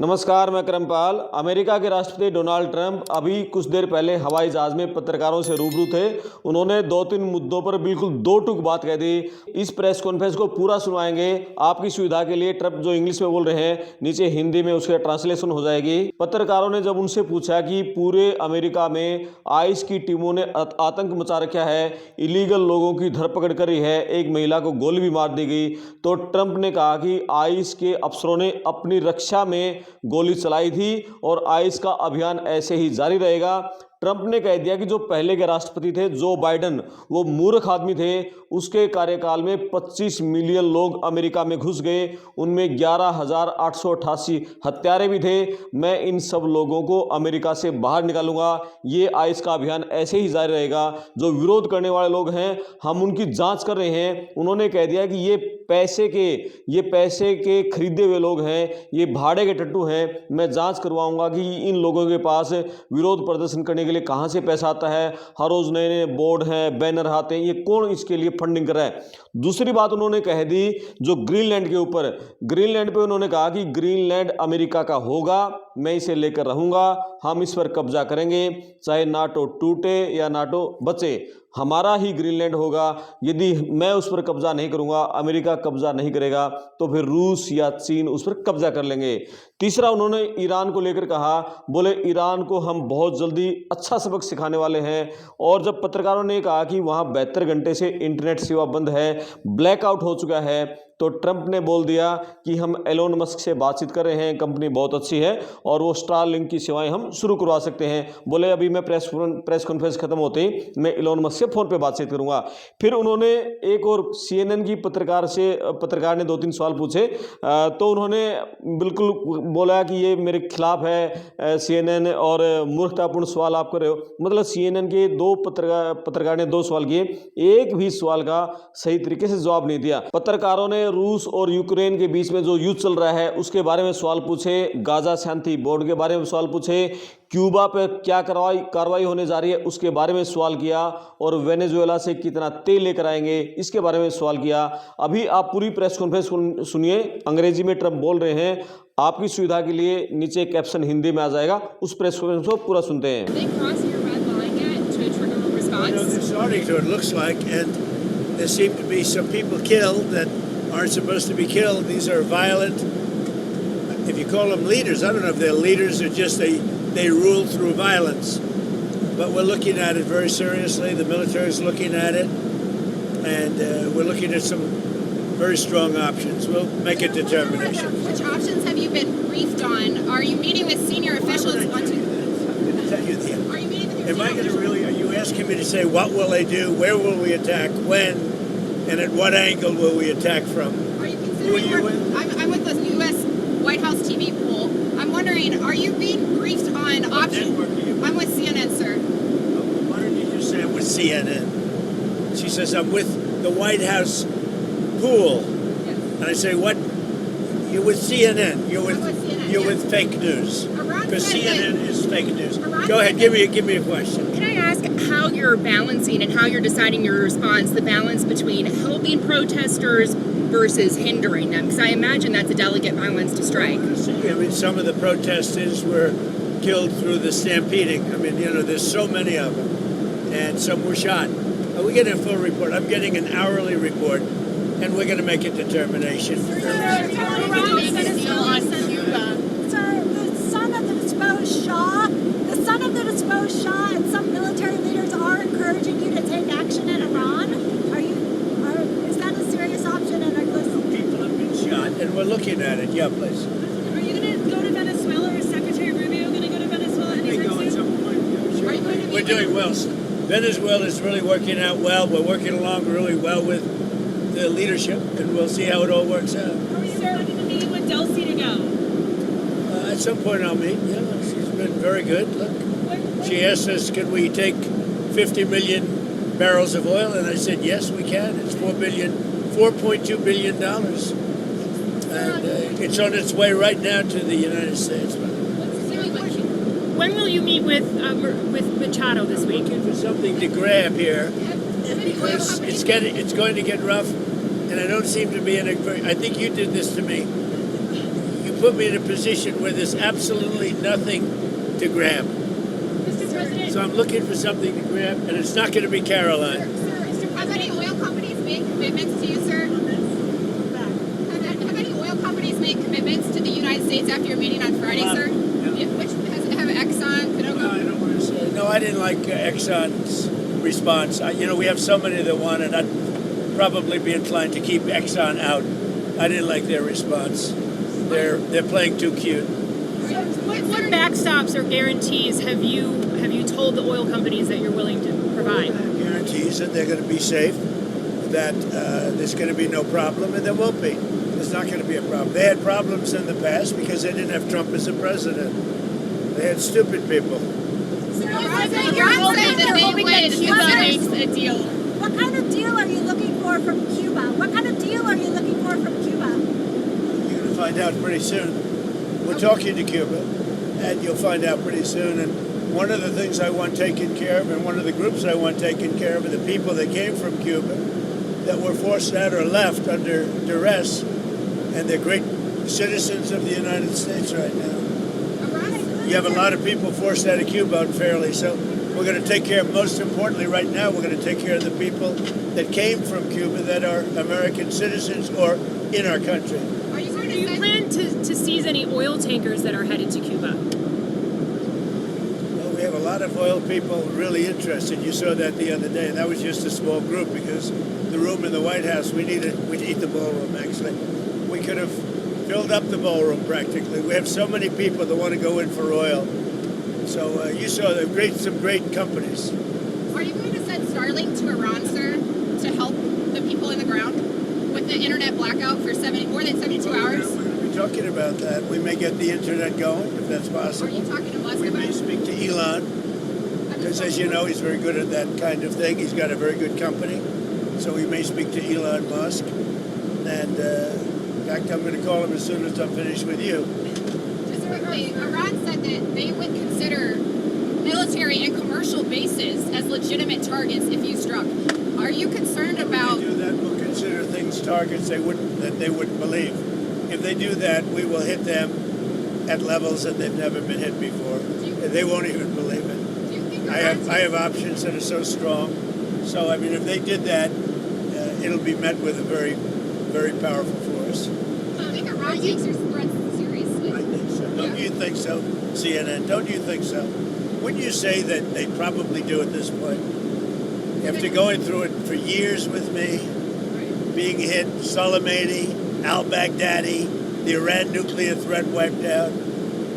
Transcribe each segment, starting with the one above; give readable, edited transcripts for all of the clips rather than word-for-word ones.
नमस्कार, मैं करणपाल। अमेरिका के राष्ट्रपति डोनाल्ड ट्रंप अभी कुछ देर पहले हवाई जहाज में पत्रकारों से रूबरू थे। उन्होंने 2-3 मुद्दों पर बिल्कुल दो टूक बात कह दी। इस प्रेस कॉन्फ्रेंस को पूरा सुनवाएंगे आपकी सुविधा के लिए। ट्रंप जो इंग्लिश में बोल रहे हैं, नीचे हिंदी में उसका ट्रांसलेशन हो जाएगी। पत्रकारों ने जब उनसे पूछा कि पूरे अमेरिका में आइस की टीमों ने आतंक मचा रखा है, इलीगल लोगों की धरपकड़ करी है, एक महिला को गोली भी मार दी गई, तो ट्रंप ने कहा कि आइस के अफसरों ने अपनी रक्षा में गोली चलाई थी और आइस का अभियान ऐसे ही जारी रहेगा। ट्रंप ने कह दिया कि जो पहले के राष्ट्रपति थे जो बाइडेन, वो मूर्ख आदमी थे। उसके कार्यकाल में 25 मिलियन लोग अमेरिका में घुस गए, उनमें 11,888 हत्यारे भी थे। मैं इन सब लोगों को अमेरिका से बाहर निकालूंगा। ये आइस का अभियान ऐसे ही जारी रहेगा। जो विरोध करने वाले लोग हैं, हम उनकी जांच कर रहे हैं। उन्होंने कह दिया कि ये पैसे के खरीदे हुए लोग हैं, ये भाड़े के टट्टू हैं। मैं जांच करवाऊंगा कि इन लोगों के पास विरोध प्रदर्शन करने के लिए कहां से पैसा आता है। हर रोज नए नए बोर्ड हैं, बैनर आते हैं, ये कौन इसके लिए फंडिंग कर रहा है। दूसरी बात उन्होंने कह दी जो ग्रीनलैंड के ऊपर, ग्रीनलैंड पे उन्होंने कहा कि ग्रीनलैंड अमेरिका का होगा, मैं इसे लेकर रहूंगा, हम इस पर कब्जा करेंगे, चाहे नाटो टूटे या नाटो बचे, हमारा ही ग्रीनलैंड होगा। यदि मैं उस पर कब्जा नहीं करूंगा, अमेरिका कब्जा नहीं करेगा, तो फिर रूस या चीन उस पर कब्जा कर लेंगे। तीसरा उन्होंने ईरान को लेकर कहा, बोले ईरान को हम बहुत जल्दी अच्छा सबक सिखाने वाले हैं। और जब पत्रकारों ने कहा कि वहां 72 घंटे से इंटरनेट सेवा बंद है, ब्लैकआउट हो चुका है, तो ट्रंप ने बोल दिया कि हम एलोनमस्क से बातचीत कर रहे हैं, कंपनी बहुत अच्छी है और वो स्टारलिंक की सेवाएं हम शुरू करवा सकते हैं। बोले अभी मैं प्रेस कॉन्फ्रेंस खत्म होते ही मैं एलोनमस्क से फोन पे बातचीत करूंगा। फिर उन्होंने एक और CNN की पत्रकार ने 2-3 सवाल पूछे, तो उन्होंने बिल्कुल बोला कि ये मेरे खिलाफ है CNN और मूर्खतापूर्ण सवाल आप कर रहे हो। मतलब CNN के दो पत्रकार ने 2 सवाल किए, एक भी सवाल का सही तरीके से जवाब नहीं दिया। पत्रकारों ने रूस और यूक्रेन के बीच में जो युद्ध चल रहा है उसके बारे में सवाल पूछे, गाजा शांति बोर्ड के बारे में सवाल पूछे, क्यूबा पर क्या कार्रवाई होने जा रही है उसके बारे में सवाल किया, और वेनेजुएला से कितना तेल लेकर आएंगे इसके बारे में सवाल किया। अभी आप पूरी प्रेस कॉन्फ्रेंस सुनिए, अंग्रेजी में ट्रंप बोल रहे हैं। आपकी सुविधा के लिए नीचे कैप्शन हिंदी में आ जाएगा, उस प्रेस कॉन्फ्रेंस को पूरा सुनते हैं। Aren't supposed to be killed. These are violent. If you call them leaders, I don't know if they're leaders or just they rule through violence. But we're looking at it very seriously. The military is looking at it, and we're looking at some very strong options. We'll make a determination. Which options have you been briefed on? Are you meeting with senior officials? I'm going to tell you the. Are you meeting with your Am I going to really? Are you asking me to say what will they do? Where will we attack? When? And at what angle will we attack from? Are you considering? I'm with the U.S. White House TV pool. I'm wondering, are you being briefed on options? I'm with CNN, sir. Why don't you just say I'm with CNN? She says I'm with the White House pool, Yes. and I say what? You're with CNN. You're with CNN, you're yes. with fake news. Because CNN is fake news. Go ahead, give me a question. Can I ask how you're balancing and how you're deciding your response, the balance between helping protesters versus hindering them? Because I imagine that's a delicate balance to strike. I mean, some of the protesters were killed through the stampeding. I mean, there's so many of them, and some were shot. We get a full report. I'm getting an hourly report, and we're going to make a determination. Shah and some military leaders are encouraging you to take action in Iran. Is that a serious option? And people have been shot, and we're looking at it. Yeah, please. Are you going to go to Venezuela? Is Secretary Rubio going to go to Venezuela anytime soon? Sure. We're doing well. Venezuela is really working out well. We're working along really well with the leadership, and we'll see how it all works out. Are you planning to meet with Delcy to go? At some point I'll meet. Yeah, she's been very good. Look. She asked us, could we take 50 million barrels of oil? And I said, yes, we can. It's $4.2 billion. And it's on its way right now to the United States. When will you meet with Machado this week? Looking for something to grab here because it's going to get rough. And I don't seem to be in a very, I think you did this to me. You put me in a position where there's absolutely nothing to grab. Mr. President. So I'm looking for something to grab, and it's not going to be Caroline. Have any oil companies made commitments to you, sir? Have any oil companies made commitments to the United States after your meeting on Friday, sir? Yeah. Which have Exxon, No, I Conoco? don't want to say. No, I didn't like Exxon's response. We have so many that want it. I'd probably be inclined to keep Exxon out. I didn't like their response. They're playing too cute. What backstops or guarantees have you told the oil companies that you're willing to provide? Guarantees that they're going to be safe, that there's going to be no problem, and there won't be. There's not going to be a problem. They had problems in the past because they didn't have Trump as a president. They had stupid people. You're saying that they hoping that would Cuba makes consider- a deal. What kind of deal are you looking for from Cuba? What kind of deal are you looking for from Cuba? You're going to find out pretty soon. We're talking to Cuba, and you'll find out pretty soon. And one of the things I want taken care of, and one of the groups I want taken care of, are the people that came from Cuba that were forced out or left under duress, and they're great citizens of the United States right now. You have a lot of people forced out of Cuba unfairly, so we're going to take care of, most importantly right now, we're going to take care of the people that came from Cuba that are American citizens or in our country. Are you going Do to you send plan to seize any oil tankers that are headed to Cuba? Well, we have a lot of oil people really interested. You saw that the other day. That was just a small group because the room in the White House, we need the ballroom, actually. We could have filled up the ballroom practically. We have so many people that want to go in for oil. So you saw some great companies. Are you going to send Starlink to Iran, sir, to help the people in the ground with the internet blackout for more than 72 hours? We're going to be talking about that. We may get the internet going, if that's Are possible. you talking to Musk We about may it? speak to Elon, because as you know, he's very good at that kind of thing. He's got a very good company. So we may speak to Elon Musk. And in fact, I'm going to call him as soon as I'm finished with you. Just quickly, Iran said that they would consider military and commercial bases as legitimate targets if you struck. Are you concerned about? If they do that, we'll consider things targets they wouldn't believe. If they do that, we will hit them at levels that they've never been hit before. They won't even believe it. Do you think I have options that are so strong. So I mean, if they did that, it'll be met with a very, very powerful force. Do you think Iran takes your threats seriously? I think so. Don't you think so, CNN? Don't you think so? Wouldn't you say that they probably do at this point? After going through it for years with me, being hit, Soleimani, al-Baghdadi, the Iran nuclear threat wiped out,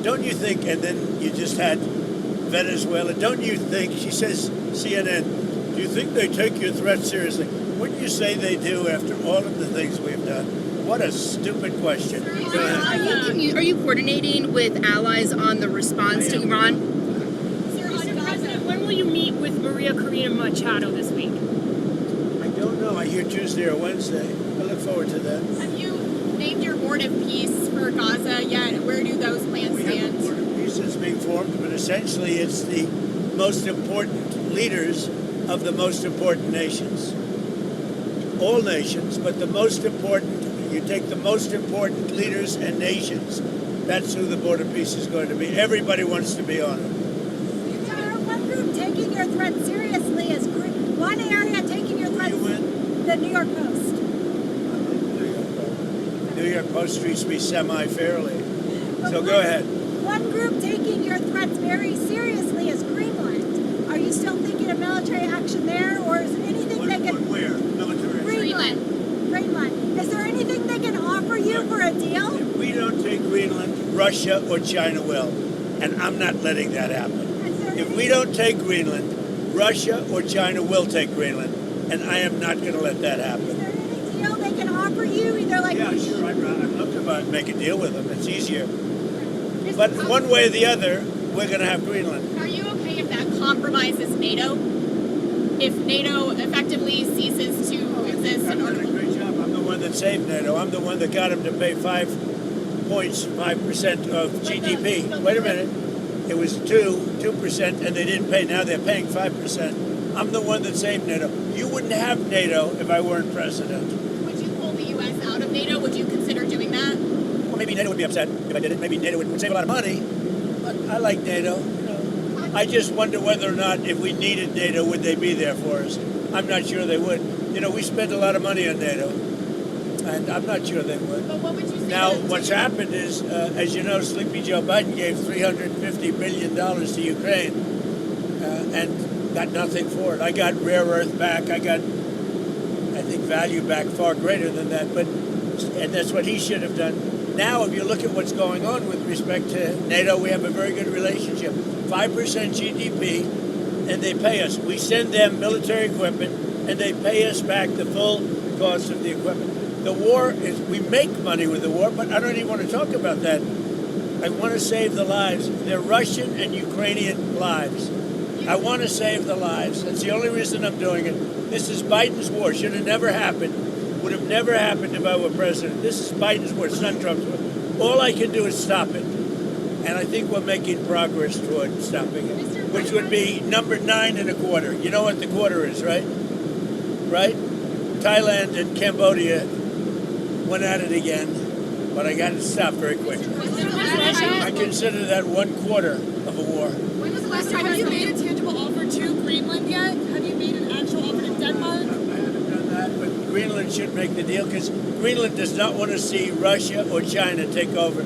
don't you think, and then you just had Venezuela, don't you think, she says, CNN, do you think they take your threat seriously? Wouldn't you say they do after all of the things we've done? What a stupid question. Go ahead. Are you coordinating with allies on the response to Iran? Mr. President, when will you meet with Maria Corina Machado this week? I don't know. I hear Tuesday or Wednesday. I look forward to that. Have you named your board of peace for Gaza yet? Where do those plans We have a stand? board of peace that's being formed, but essentially it's the most important leaders of the most important nations. All nations, but the most important, you take the most important leaders and nations, that's who the Board of Peace is going to be. Everybody wants to be on it. One group taking your threat seriously is one area taking your threat. You win. The New York Post. New York Post treats me semi-fairly. So go ahead. One group taking your threats very seriously is Greenland. Are you still thinking of military action there, or is there anything they can? Where? Military. Greenland. Is there anything they can offer you for a deal? If we don't take Greenland, Russia or China will. And I'm not letting that happen. If we don't take Greenland, Russia or China will take Greenland. And I am not going to let that happen. Is there any deal they can offer you? Either like Yeah, sure. I'd love to make a deal with them. It's easier. But one way or the other, we're going to have Greenland. Are you okay if that compromises NATO? If NATO effectively ceases to exist I've in done a order great job. I'm the one that saved NATO. I'm the one that got them to pay 5% of GDP. Wait a minute. It was 2%, and they didn't pay. Now they're paying 5%. I'm the one that saved NATO. You wouldn't have NATO if I weren't president. Would you pull the U.S. out of NATO? Would you consider doing that? Why maybe NATO would be upset if I did it. Maybe NATO would save a lot of money. But I like NATO. I just wonder whether or not if we needed NATO, would they be there for us? I'm not sure they would. We spent a lot of money on NATO, and I'm not sure they would. But what would you say? Now, what's happened is, as you know, Sleepy Joe Biden gave $350 billion to Ukraine and got nothing for it. I got rare earth back. I got, I think, value back far greater than that. And that's what he should have done. Now, if you look at what's going on with respect to NATO, we have a very good relationship. 5% GDP, and they pay us. We send them military equipment, and they pay us back the full cost of the equipment. The war is, we make money with the war, but I don't even want to talk about that. I want to save the lives. They're Russian and Ukrainian lives. I want to save the lives. That's the only reason I'm doing it. This is Biden's war. Should have never happened. Would have never happened if I were president. This is Biden's war. It's not Trump's war. All I can do is stop it. And I think we're making progress toward stopping it, which would be number 9 1/4. You know what the quarter is, right? Right? Thailand and Cambodia went at it again, but I got it stopped very quickly. I consider that 1/4 of a war. When was the last time Have you made a tangible offer to Greenland yet? Have you made an actual offer to Denmark? I haven't done that, but Greenland should make the deal because Greenland does not want to see Russia or China take over.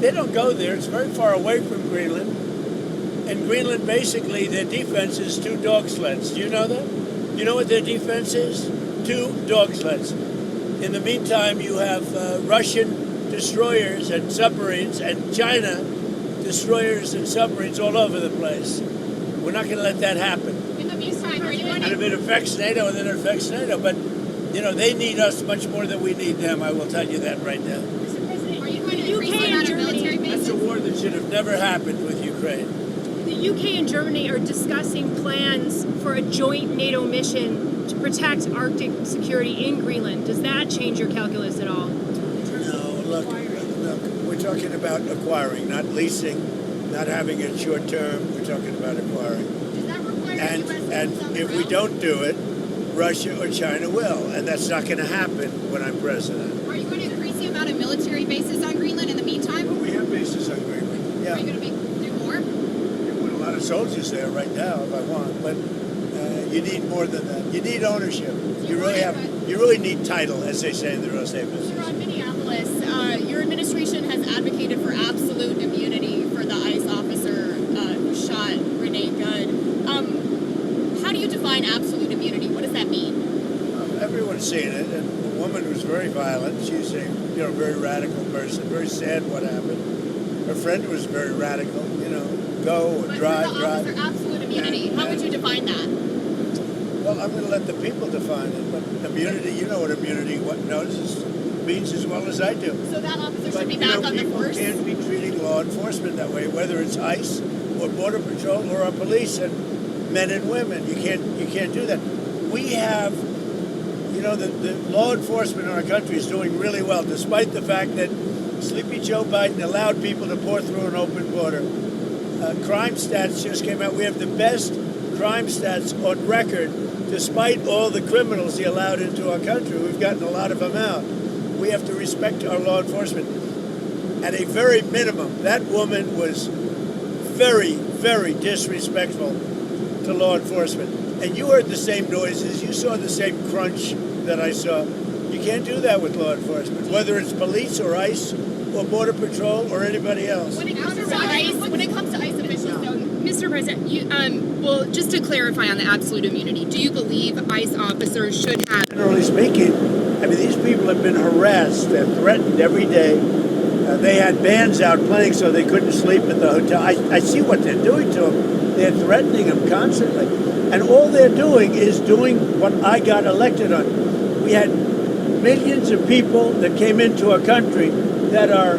They don't go there. It's very far away from Greenland. And Greenland, basically, their defense is 2 dog sleds. Do you know that? You know what their defense is? 2 dog sleds. In the meantime, you have Russian destroyers and submarines and China destroyers and submarines all over the place. We're not going to let that happen. In the meantime, are you going And if it affects NATO, then it affects NATO. But, they need us much more than we need them. I will tell you that right now. Are you going to increase the amount of military That's a bases? war that should have never happened with Ukraine. The UK and Germany are discussing plans for a joint NATO mission to protect Arctic security in Greenland. Does that change your calculus at all? No, look, we're talking about acquiring, not leasing, not having it short term. We're talking about acquiring. Does that require And US if we don't do it, Russia or China will, and that's not going to happen when I'm president. Are you going to increase the amount of military bases on Greenland in the meantime? But we have bases on Greenland. Yeah, Are you going to do more? we put a lot of soldiers there right now if I want, but you need more than that. You need ownership. You really need title, as they say in the real estate business. You're on Minneapolis. Your administration has advocated for absolute immunity for the ICE officer who shot Renee Good. How do you define absolute immunity? What does that mean? Everyone's seen it, and the woman was very violent. She's a very radical person. Very sad what happened. Her friend was very radical. Go and But drive. for the officer, absolute immunity. How would you define that? Well, I'm going to let the people define it. But immunity, you know what immunity means as well as I do. So that officer But should be back on the people force? can't be treating law enforcement that way, whether it's ICE or Border Patrol or our police and men and women. You can't do that. We have, the law enforcement in our country is doing really well, despite the fact that Sleepy Joe Biden allowed people to pour through an open border. Crime stats just came out. We have the best crime stats on record, despite all the criminals he allowed into our country. We've gotten a lot of them out. We have to respect our law enforcement. At a very minimum, that woman was very, very disrespectful to law enforcement. And you heard the same noises. You saw the same crunch that I saw. You can't do that with law enforcement, whether it's police or ICE or Border Patrol or anybody else. When it comes to ICE officials, though, Mr. President, just to clarify on the absolute immunity, do you believe ICE officers should have... Generally speaking, these people have been harassed. They're threatened every day. They had bands out playing so they couldn't sleep at the hotel. I see what they're doing to them. They're threatening them constantly. And all they're doing is doing what I got elected on. We had millions of people that came into our country that are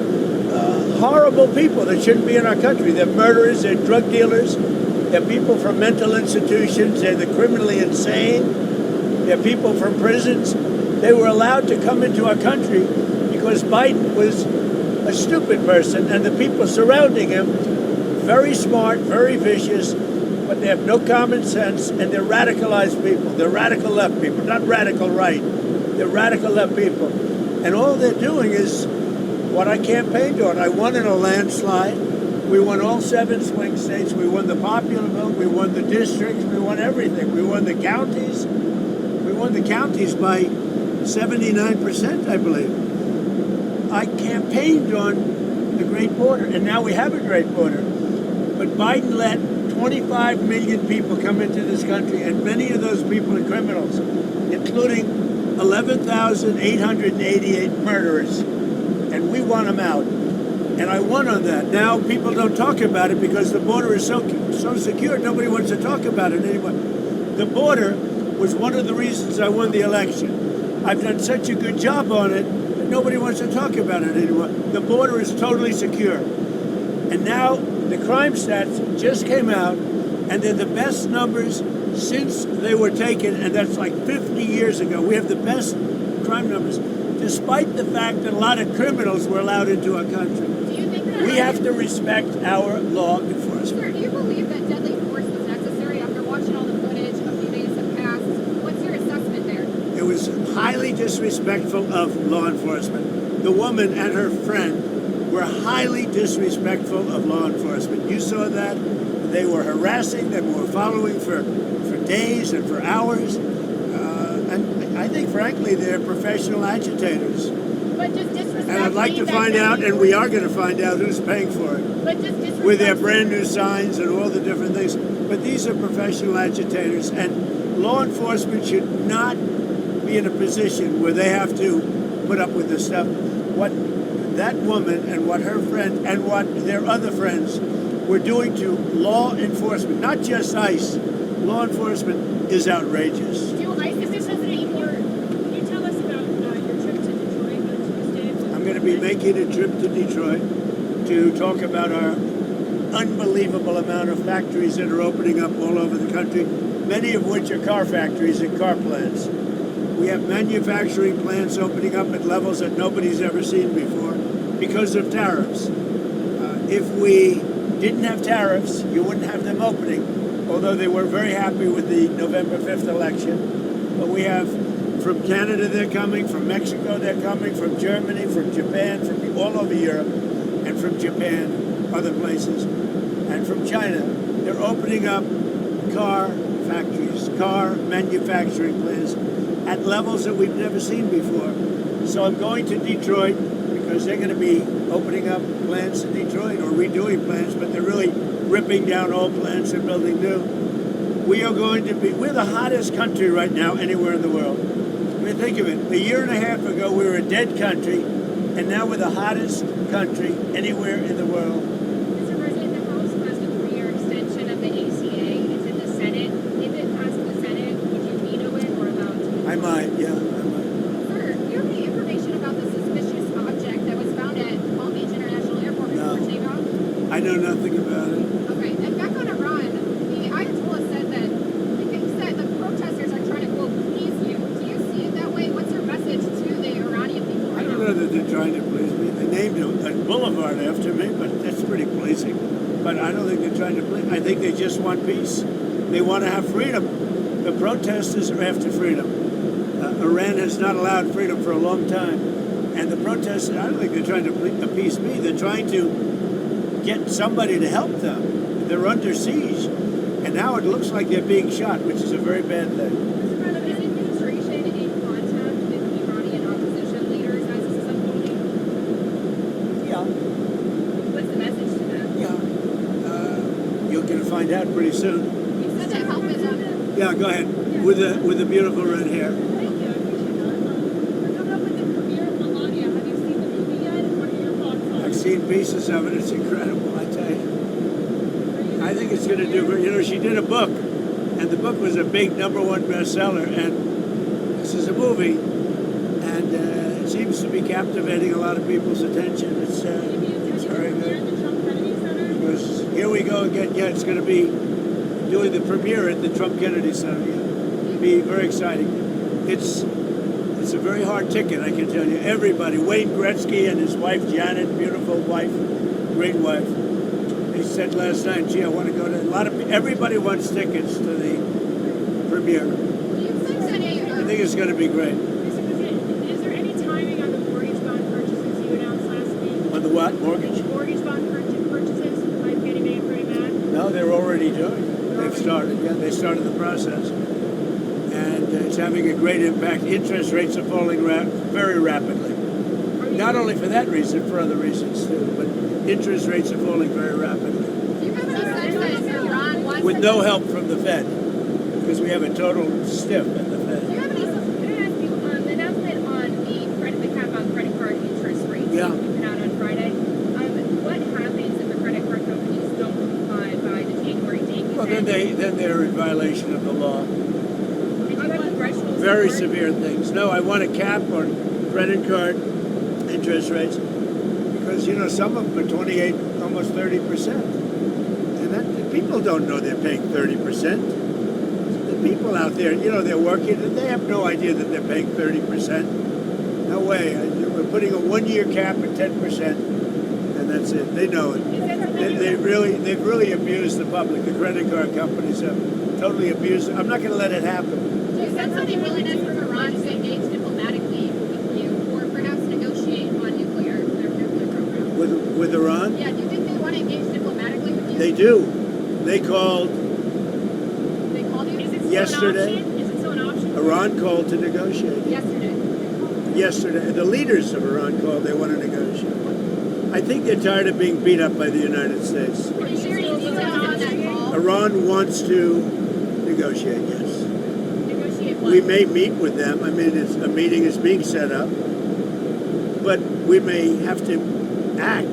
horrible people that shouldn't be in our country. They're murderers, they're drug dealers, they're people from mental institutions, they're the criminally insane, they're people from prisons. They were allowed to come into our country because Biden was a stupid person and the people surrounding him, very smart, very vicious, but they have no common sense and they're radicalized people. They're radical left people, not radical right. They're radical left people. And all they're doing is what I campaigned on. I won in a landslide. We won all 7 swing states. We won the popular vote. We won the districts. We won everything. We won the counties. We won the counties by 79%, I believe. I campaigned on the Great Border, and now we have a Great Border. But Biden let 25 million people come into this country, and many of those people are criminals, including 11,888 murderers. And we want them out. And I won on that. Now people don't talk about it because the border is so secure. Nobody wants to talk about it anymore. The border was one of the reasons I won the election. I've done such a good job on it that nobody wants to talk about it anymore. The border is totally secure. And now the crime stats just came out, and they're the best numbers since they were taken, and that's like 50 years ago. We have the best crime numbers, despite the fact that a lot of criminals were allowed into our country. Do you think that We have to respect our law enforcement. Sir, do you believe that deadly force was necessary after watching all the footage a few days have passed? What's your assessment there? It was highly disrespectful of law enforcement. The woman and her friend were highly disrespectful of law enforcement. You saw that. They were harassing them, were following for days and for hours. And I think, frankly, they're professional agitators. But does disrespect And I'd like to mean that find out, deadly and we force- are going to find out who's paying for it, But does disrespect with their brand new signs and all the different things. But these are professional agitators, and law enforcement should not be in a position where they have to put up with this stuff. What that woman and what her friend and what their other friends were doing to law enforcement, not just ICE, law enforcement is outrageous. Do ISIS President Deport, can you tell us about your trip to Detroit on Tuesday? I'm going to be making a trip to Detroit to talk about our unbelievable amount of factories that are opening up all over the country, many of which are car factories and car plants. We have manufacturing plants opening up at levels that nobody's ever seen before because of tariffs. If we didn't have tariffs, you wouldn't have them opening, although they were very happy with the November 5th election. But we have, from Canada they're coming, from Mexico they're coming, from Germany, from Japan, from all over Europe, and from Japan, other places, and from China. They're opening up car factories, car manufacturing plants at levels that we've never seen before. So I'm going to Detroit because they're going to be opening up plants in Detroit or redoing plants, but they're really ripping down old plants and building new. We're the hottest country right now anywhere in the world. I mean, think of it. A year and a half ago, we were a dead country, and now we're the hottest country anywhere in the world. Mr. President, the House passed a 3-year extension of the ACA. It's in the Senate. If it passed the Senate, would you veto it or allow it to? I might, yeah, I might. Sir, do you have any information about the suspicious object that was found at Palm Beach International Airport No. before takeoff? I know nothing about it. Okay, and back on Iran, the Ayatollah said that he thinks that the protesters are trying to, quote, please you. Do you see it that way? What's your message to the Iranian people I right don't now? know that they're trying to please me. They named a boulevard after me, but that's pretty pleasing. But I don't think they're trying to please. I think they just want peace. They want to have freedom. The protesters are after freedom. Iran has not allowed freedom for a long time. And the protesters, I don't think they're trying to appease me. They're trying to get somebody to help them. They're under siege. And now it looks like they're being shot, which is a very bad thing. Mr. President, is the administration in contact with Iranian opposition leaders as this is unfolding? Yeah. What's the message to them? Yeah. You're going to find out pretty soon. You said that help is on. Yeah, go ahead. With the beautiful red hair. Thank you. I appreciate that. We're coming up with the premiere of Melania. Have you seen the movie yet? What are your thoughts on I've it? seen pieces of it. It's incredible, I tell you. I think it's going to do. She did a book, and the book was a big #1 bestseller. And this is a movie, and it seems to be captivating a lot of people's attention. It's very good. Because here we go again. Yeah, it's going to be doing the premiere at the Trump Kennedy Center. Yeah. It'll be very exciting. It's a very hard ticket, I can tell you. Everybody, Wayne Gretzky and his wife Janet, beautiful wife, great wife. They said last night, gee, I want to go to everybody wants tickets to the premiere. Do you think that I think it's going to be great. Mr. President, is there any timing on the mortgage bond purchases you announced last week? what? Mortgage? Mortgage bond purchases by Fannie Mae and Freddie Mac? No, they're already doing it. They've started. Yeah, they started the process. And it's having a great impact. Interest rates are falling very rapidly. Not only for that reason, for other reasons too. But interest rates are falling very rapidly. Do you have any sense that Iran wants With no help from the Fed. Because we have a total stiff at the Fed. Can I ask you, the announcement on the cap on credit card interest rates Yeah. that you put out on Friday, what happens if the credit card companies don't comply by the January date? Well, then they're in violation of the law. Did you have congressional Very support? severe things. No, I want a cap on credit card interest rates because, you know, some of them are 28, almost 30%. And that, people don't know they're paying 30%. The people out there, you know, they're working and they have no idea that they're paying 30%. No way. We're putting a one-year cap at 10%, and that's it. They know it. They've really abused the public. The credit card companies have totally abused it. I'm not going to let it happen. Do you sense any willingness from Iran to engage diplomatically with you, or perhaps negotiate on their nuclear program? With Iran? Yeah, do you think they want to engage diplomatically with you? They do. They called They called you? Is it still Yesterday. an option? Is it still an option? Iran called to negotiate. Yesterday, the leaders of Iran called. They want to negotiate. I think they're tired of being beat up by the United States. Can you share any details on that call? Iran wants to negotiate. Yes, Negotiate what? we may meet with them. I mean, a meeting is being set up, but we may have to act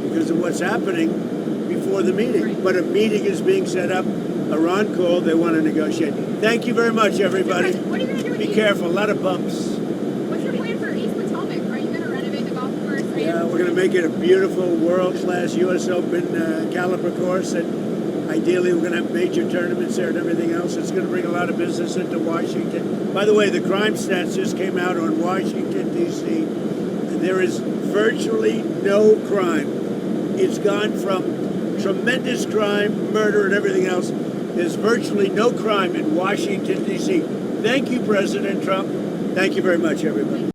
because of what's happening before the meeting. But a meeting is being set up. Iran called. They want to negotiate. Thank you very much, everybody. What are you going to do with Be East? careful. A lot of bumps. What's your plan for East Potomac? Are you going to renovate the golf course? Are you- Yeah, we're going to make it a beautiful, world-class U.S. Open caliber course, and ideally we're going to have major tournaments there and everything else. It's going to bring a lot of business into Washington. By the way, the crime stats just came out on Washington, D.C., and there is virtually no crime. It's gone from tremendous crime, murder, and everything else. There's virtually no crime in Washington, D.C. Thank you, President Trump. Thank you very much, everybody.